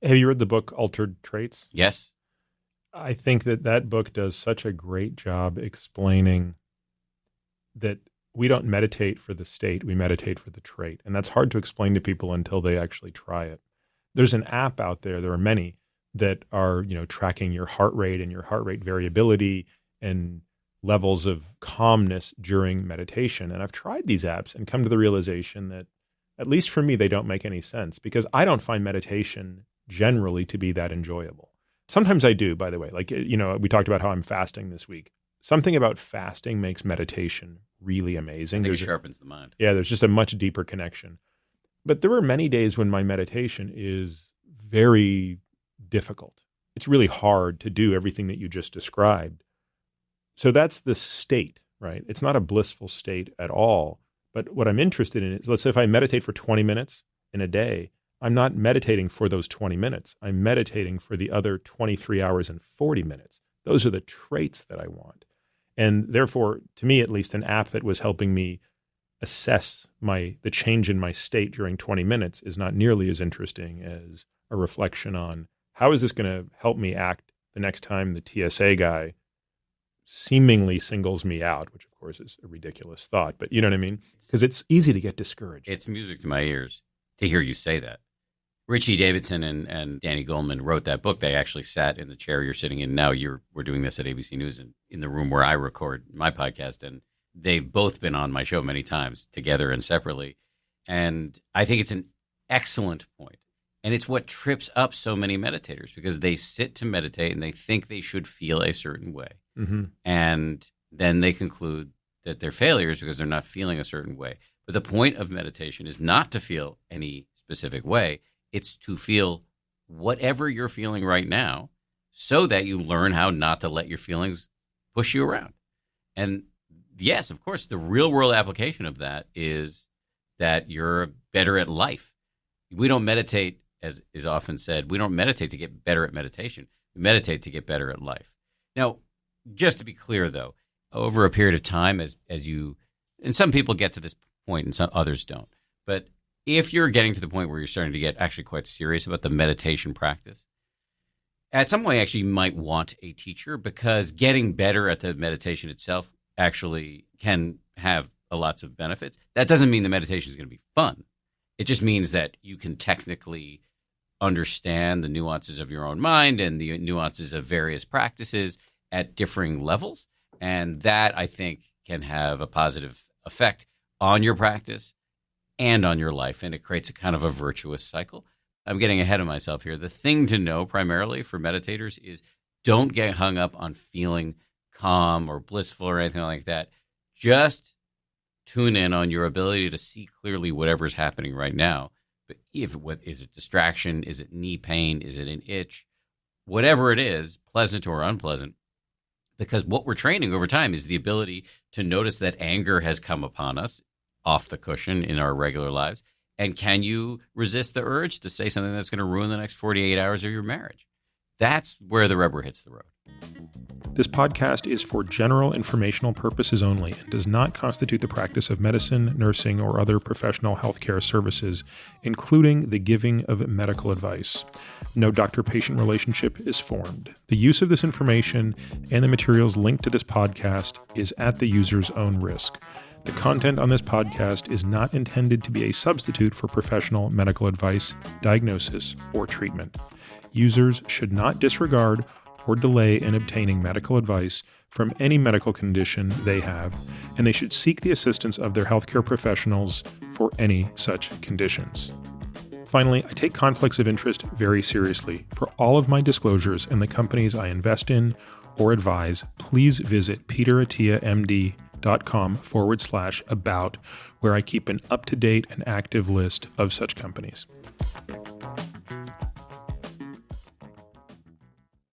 Have you read the book Altered Traits? Yes. I think that book does such a great job explaining that we don't meditate for the state, we meditate for the trait. And that's hard to explain to people until they actually try it. There's an app out there are many that are, tracking your heart rate and your heart rate variability and levels of calmness during meditation. And I've tried these apps and come to the realization that, at least for me, they don't make any sense because I don't find meditation generally to be that enjoyable. Sometimes I do, by the way. Like, we talked about how I'm fasting this week. Something about fasting makes meditation really amazing. I think it sharpens the mind. Yeah, there's just a much deeper connection. But there are many days when my meditation is very difficult. It's really hard to do everything that you just described. So that's the state, right? It's not a blissful state at all. But what I'm interested in is, let's say if I meditate for 20 minutes in a day, I'm not meditating for those 20 minutes. I'm meditating for the other 23 hours and 40 minutes. Those are the traits that I want. And therefore, to me at least, an app that was helping me assess the change in my state during 20 minutes is not nearly as interesting as a reflection on how is this going to help me act the next time the TSA guy seemingly singles me out, which of course is a ridiculous thought, but you know what I mean? Because it's easy to get discouraged. It's music to my ears to hear you say that. Richie Davidson and Danny Goleman wrote that book. They actually sat in the chair you're sitting in now. We're doing this at ABC News in the room where I record my podcast, and they've both been on my show many times, together and separately. And I think it's an excellent point. And it's what trips up so many meditators because they sit to meditate and they think they should feel a certain way. Mm-hmm. And then they conclude that they're failures because they're not feeling a certain way. But the point of meditation is not to feel any specific way. It's to feel whatever you're feeling right now so that you learn how not to let your feelings push you around. And yes, of course, the real world application of that is that you're better at life. We don't meditate, as is often said, we don't meditate to get better at meditation. We meditate to get better at life. Now, just to be clear, though, over a period of time, as you, and some people get to this point and some others don't, but if you're getting to the point where you're starting to get actually quite serious about the meditation practice, at some point actually you might want a teacher because getting better at the meditation itself actually can have lots of benefits. That doesn't mean the meditation is going to be fun. It just means that you can technically understand the nuances of your own mind and the nuances of various practices at differing levels. And that, I think, can have a positive effect on your practice and on your life. And it creates a kind of a virtuous cycle. I'm getting ahead of myself here. The thing to know primarily for meditators is don't get hung up on feeling calm or blissful or anything like that. Just tune in on your ability to see clearly whatever's happening right now. But is it distraction? Is it knee pain? Is it an itch? Whatever it is, pleasant or unpleasant, because what we're training over time is the ability to notice that anger has come upon us off the cushion in our regular lives. And can you resist the urge to say something that's going to ruin the next 48 hours of your marriage? That's where the rubber hits the road. This podcast is for general informational purposes only and does not constitute the practice of medicine, nursing, or other professional healthcare services, including the giving of medical advice. No doctor-patient relationship is formed. The use of this information and the materials linked to this podcast is at the user's own risk. The content on this podcast is not intended to be a substitute for professional medical advice, diagnosis, or treatment. Users should not disregard or delay in obtaining medical advice from any medical condition they have, and they should seek the assistance of their healthcare professionals for any such conditions. Finally, I take conflicts of interest very seriously. For all of my disclosures and the companies I invest in or advise, please visit peterattiamd.com/about, where I keep an up-to-date and active list of such companies.